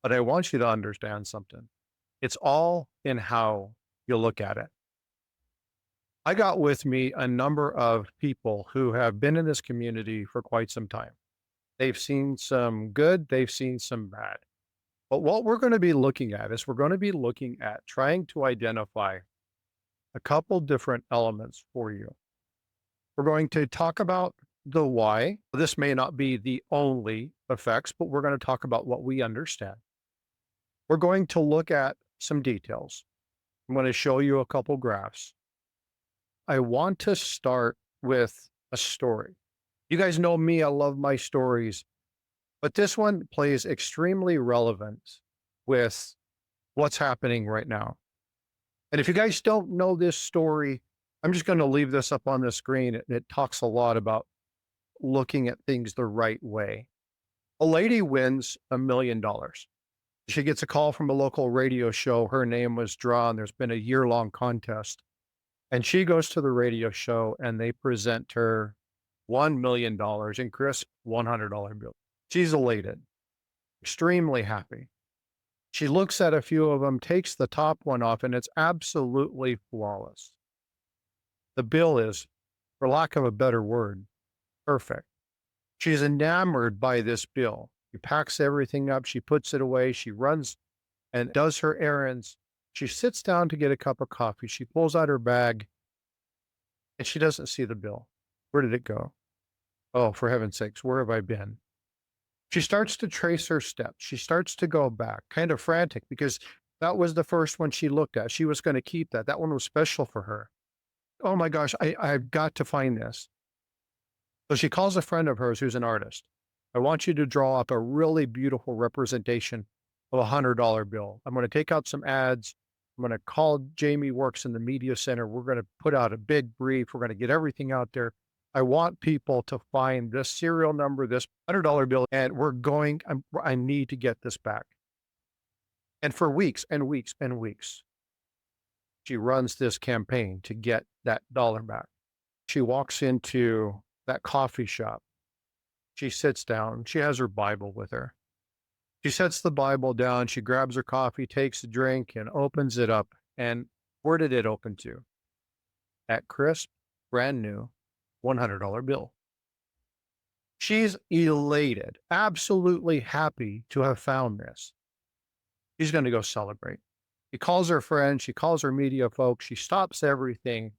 But I want you to understand something. It's all in how you look at it. I got with me a number of people who have been in this community for quite some time. They've seen some good, they've seen some bad. But what we're going to be looking at is we're going to be looking at trying to identify a couple different elements for you. We're going to talk about the why. This may not be the only effects, but we're going to talk about what we understand. We're going to look at some details. I'm going to show you a couple graphs. I want to start with a story. You guys know me, I love my stories, but this one plays extremely relevant with what's happening right now. And if you guys don't know this story, I'm just going to leave this up on the screen. It talks a lot about looking at things the right way. A lady wins $1 million. She gets a call from a local radio show. Her name was drawn. There's been a year-long contest. And she goes to the radio show and they present her $1 million in crisp $100 bill. She's elated, extremely happy. She looks at a few of them, takes the top one off, and it's absolutely flawless. The bill is, for lack of a better word, perfect. She's enamored by this bill. She packs everything up. She puts it away. She runs and does her errands. She sits down to get a cup of coffee. She pulls out her bag and she doesn't see the bill. Where did it go? Oh, for heaven's sakes, where have I been? She starts to trace her steps. She starts to go back, kind of frantic, because that was the first one she looked at. She was going to keep that. That one was special for her. Oh my gosh, I've got to find this. So she calls a friend of hers who's an artist. I want you to draw up a really beautiful representation of $100 bill. I'm going to take out some ads. I'm going to call Jamie works in the media center. We're going to put out a big brief. We're going to get everything out there. I want people to find this serial number, this $100 bill, and I need to get this back. And for weeks and weeks and weeks, she runs this campaign to get that dollar back. She walks into that coffee shop. She sits down. She has her Bible with her. She sets the Bible down. She grabs her coffee, takes a drink, and opens it up. And where did it open to? That crisp, brand new $100 bill. She's elated, absolutely happy to have found this. She's going to go celebrate. She calls her friends. She calls her media folks. She stops everything.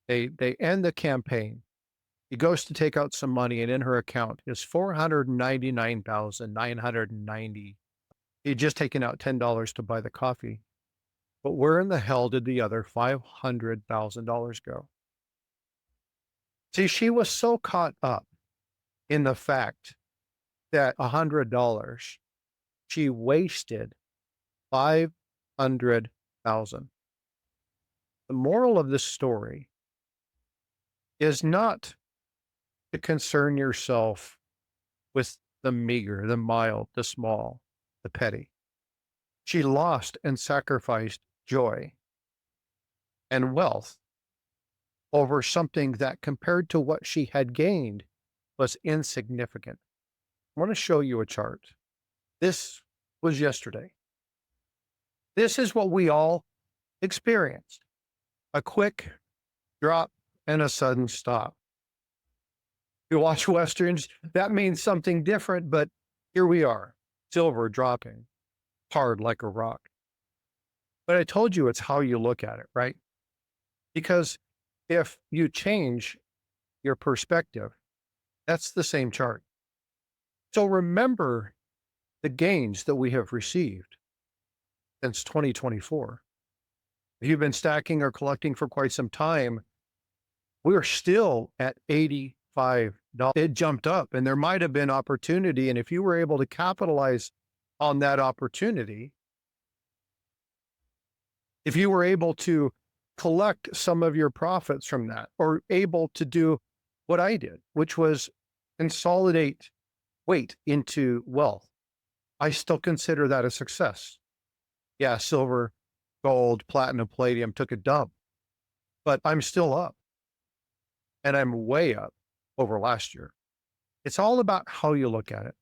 They end the campaign. He goes to take out some money, and in her account is $499,990. He'd just taken out $10 to buy the coffee. But where in the hell did the other $500,000 go? See, she was so caught up in the fact that $100, she wasted $500,000. The moral of this story is not to concern yourself with the meager, the mild, the small, the petty. She lost and sacrificed joy and wealth over something that, compared to what she had gained, was insignificant. I want to show you a chart. This was yesterday. This is what we all experienced. A quick drop and a sudden stop. You watch Westerns, that means something different, but here we are, silver dropping, hard like a rock. But I told you it's how you look at it, right? Because if you change your perspective, that's the same chart. So remember the gains that we have received since 2024. If you've been stacking or collecting for quite some time, we're still at $85. It jumped up, and there might have been opportunity. And if you were able to capitalize on that opportunity, if you were able to collect some of your profits from that, or able to do what I did, which was consolidate weight into wealth, I still consider that a success. Yeah, silver, gold, platinum, palladium took a dump, but I'm still up, and I'm way up over last year. It's all about how you look at it.